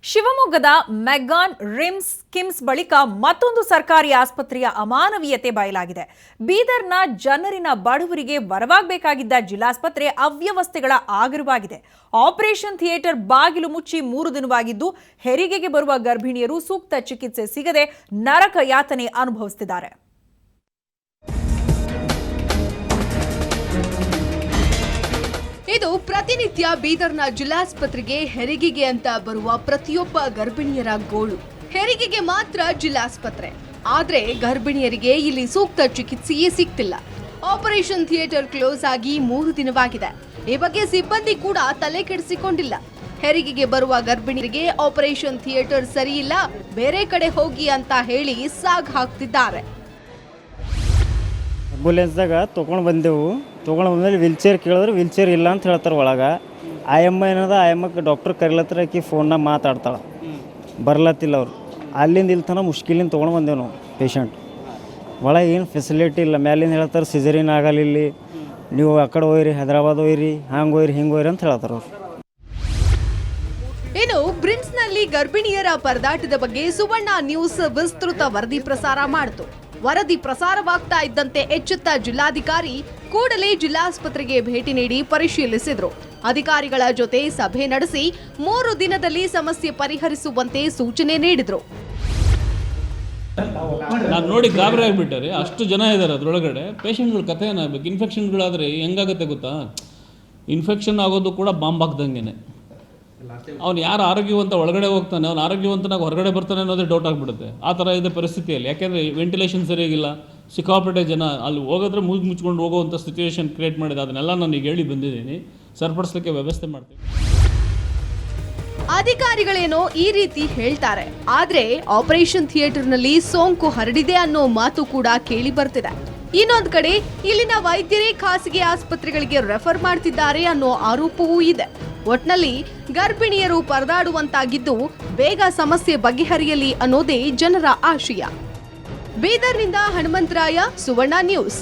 ಶಿವಮೊಗ್ಗದ McGann RIMS KIMS ಬಳಿಕ ಮತ್ತೊಂದು ಸರ್ಕಾರಿ ಆಸ್ಪತ್ರೆಯ ಅಮಾನವೀಯತೆ ಬಯಲಾಗಿದೆ. ಬೀದರ್ನ ಜನರಿನ ಬಡವರಿಗೆ ವರವಾಗಬೇಕಾಗಿದ್ದ ಜಿಲ್ಲಾಸ್ಪತ್ರೆ ಅವ್ಯವಸ್ಥೆಗಳ ಆಗರವಾಗಿದೆ. ಆಪರೇಷನ್ ಥಿಯೇಟರ್ ಬಾಗಿಲು ಮುಚ್ಚಿ 3 ದಿನವಾಗಿದ್ದು ಹೆರಿಗೆಗೆ ಬರುವ ಗರ್ಭಿಣಿಯರು ಸೂಕ್ತ ಚಿಕಿತ್ಸೆ ಸಿಗದೆ ನರಕ ಯಾತನೆ ಅನುಭವಿಸುತ್ತಿದ್ದಾರೆ. ಇದು ಪ್ರತಿನಿತ್ಯ ಬೀದರ್ನ ಜಿಲ್ಲಾಸ್ಪತ್ರೆಗೆ ಹೆರಿಗೆಗೆ ಅಂತ ಬರುವ ಪ್ರತಿಯೊಬ್ಬ ಗರ್ಭಿಣಿಯರ ಗೋಳು. ಹೆರಿಗೆಗೆ ಮಾತ್ರ ಜಿಲ್ಲಾಸ್ಪತ್ರೆ, ಆದ್ರೆ ಗರ್ಭಿಣಿಯರಿಗೆ ಇಲ್ಲಿ ಸೂಕ್ತ ಚಿಕಿತ್ಸೆಯೇ ಸಿಗ್ತಿಲ್ಲ. ಆಪರೇಷನ್ ಥಿಯೇಟರ್ ಕ್ಲೋಸ್ ಆಗಿ 3 ದಿನವಾಗಿದೆ. ಈ ಬಗ್ಗೆ ಸಿಬ್ಬಂದಿ ಕೂಡ ತಲೆ ಕೆಡಿಸಿಕೊಂಡಿಲ್ಲ. ಹೆರಿಗೆಗೆ ಬರುವ ಗರ್ಭಿಣಿಯರಿಗೆ ಆಪರೇಷನ್ ಥಿಯೇಟರ್ ಸರಿಯಿಲ್ಲ, ಬೇರೆ ಕಡೆ ಹೋಗಿ ಅಂತ ಹೇಳಿ ಸಾಗ್ ಹಾಕ್ತಿದ್ದಾರೆ. ಆಂಬುಲೆನ್ಸ್ದಾಗ ತೊಗೊಂಡು ಬಂದಮೇಲೆ ವೀಲ್ಚೇರ್ ಕೇಳಿದ್ರೆ ವೀಲ್ಚೇರ್ ಇಲ್ಲ ಅಂತ ಹೇಳ್ತಾರೆ. ಒಳಗೆ ಆಯಮ್ಮ ಏನದ ಆಯಮ್ಮಕ್ಕೆ ಡಾಕ್ಟರ್ ಕರಿಲತ್ರ ಆಕಿ ಫೋನ್ನಾಗ ಮಾತಾಡ್ತಾಳೆ, ಬರ್ಲತ್ತಿಲ್ಲ ಅವ್ರು. ಅಲ್ಲಿಂದ ಇಲ್ಲಿ ತನಕ ಮುಷ್ಕಿಲಿಂದ ತೊಗೊಂಡು ಬಂದೇವು ನಾವು ಪೇಷಂಟ್. ಒಳಗೆ ಏನು ಫೆಸಿಲಿಟಿ ಇಲ್ಲ. ಮ್ಯಾಲಿಂದ ಹೇಳ್ತಾರೆ ಸಿಜರಿನ್ ಆಗಲ್ಲ ಇಲ್ಲಿ, ನೀವು ಆ ಕಡೆ ಹೋಯ್ರಿ, ಹೈದ್ರಾಬಾದ್ ಹೋಯ್ರಿ, ಹಂಗೆ ಹೋಯ್ರಿ ಹಿಂಗೆ ಹೋಯ್ರಿ ಅಂತ ಹೇಳ್ತಾರೆ ಅವ್ರು. ಇನ್ನು ಬ್ರಿಮ್ಸ್ನಲ್ಲಿ ಗರ್ಭಿಣಿಯರ ಪರದಾಟದ ಬಗ್ಗೆ ಸುವರ್ಣ ನ್ಯೂಸ್ ವಿಸ್ತೃತ ವರದಿ ಪ್ರಸಾರ ಮಾಡಿತು. ವರದಿ ಪ್ರಸಾರವಾಗ್ತಾ ಇದ್ದಂತೆ ಎಚ್ಚೆತ್ತ ಜಿಲ್ಲಾಧಿಕಾರಿ ಕೂಡಲೇ ಜಿಲ್ಲಾಸ್ಪತ್ರೆಗೆ ಭೇಟಿ ನೀಡಿ ಪರಿಶೀಲಿಸಿದ್ರು. ಅಧಿಕಾರಿಗಳ ಜೊತೆ ಸಭೆ ನಡೆಸಿ 3 ದಿನದಲ್ಲಿ ಸಮಸ್ಯೆ ಪರಿಹರಿಸುವಂತೆ ಸೂಚನೆ ನೀಡಿದ್ರು. ನಾನು ನೋಡಿ ಗಾಬರಿ ಆಗಿಬಿಟ್ಟರೆ, ಅಷ್ಟು ಜನ ಇದ್ದಾರೆ ಅದರೊಳಗಡೆ. ಪೇಷಂಟ್ಗಳ ಕಥೆ ಏನಾಗಬೇಕು? ಇನ್ಫೆಕ್ಷನ್ಗಳಾದರೆ ಹೆಂಗಾಗುತ್ತೆ ಗೊತ್ತಾ? ಇನ್ಫೆಕ್ಷನ್ ಆಗೋದು ಕೂಡ ಬಾಂಬ್ ಹಾಕ್ದಂಗೆ. ಅವ್ನು ಯಾರು ಆರೋಗ್ಯವಂತ ಒಳಗಡೆ ಹೋಗ್ತಾನೆ, ಅವ್ನು ಆರೋಗ್ಯವಂತನಾಗಿ ಹೊರಗಡೆ ಬರ್ತಾನೆ ಅನ್ನೋದೇ ಡೌಟ್ ಆಗಿಬಿಡುತ್ತೆ. ಆ ಥರ ಇದೆ ಪರಿಸ್ಥಿತಿಯಲ್ಲಿ. ಯಾಕೆಂದರೆ ವೆಂಟಿಲೇಷನ್ ಸರಿಯಾಗಿಲ್ಲ, ಸಿಕ್ಕಾಪಟ್ಟೆ ಜನ ಅಲ್ಲಿ ಹೋಗೋದ್ರೆ ಮುಚ್ಕೊಂಡು ಹೋಗುವಂಥ ಸಿಚುವೇಶನ್ ಕ್ರಿಯೇಟ್ ಮಾಡಿದೆ. ಅದನ್ನೆಲ್ಲ ನಾನು ಈಗ ಹೇಳಿ ಬಂದಿದ್ದೀನಿ, ಸರಿಪಡಿಸಲಿಕ್ಕೆ ವ್ಯವಸ್ಥೆ ಮಾಡ್ತೀನಿ. ಅಧಿಕಾರಿಗಳೇನೋ ಈ ರೀತಿ ಹೇಳ್ತಾರೆ, ಆದ್ರೆ ಆಪರೇಷನ್ ಥಿಯೇಟರ್ನಲ್ಲಿ ಸೋಂಕು ಹರಡಿದೆ ಅನ್ನೋ ಮಾತು ಕೂಡ ಕೇಳಿ ಬರ್ತಿದೆ. ಇನ್ನೊಂದು ಕಡೆ ಇಲ್ಲಿನ ವೈದ್ಯರೇ ಖಾಸಗಿ ಆಸ್ಪತ್ರೆಗಳಿಗೆ ರೆಫರ್ ಮಾಡ್ತಿದ್ದಾರೆ ಅನ್ನೋ ಆರೋಪವೂ ಇದೆ. ಒಟ್ನಲ್ಲಿ ಗರ್ಭಿಣಿಯರು ಪರದಾಡುವಂತಾಗಿದ್ದು ಬೇಗ ಸಮಸ್ಯೆ ಬಗೆಹರಿಯಲಿ ಅನ್ನೋದೇ ಜನರ ಆಶಯ. ಬೀದರ್ನಿಂದ ಹನುಮಂತರಾಯ, ಸುವರ್ಣ ನ್ಯೂಸ್.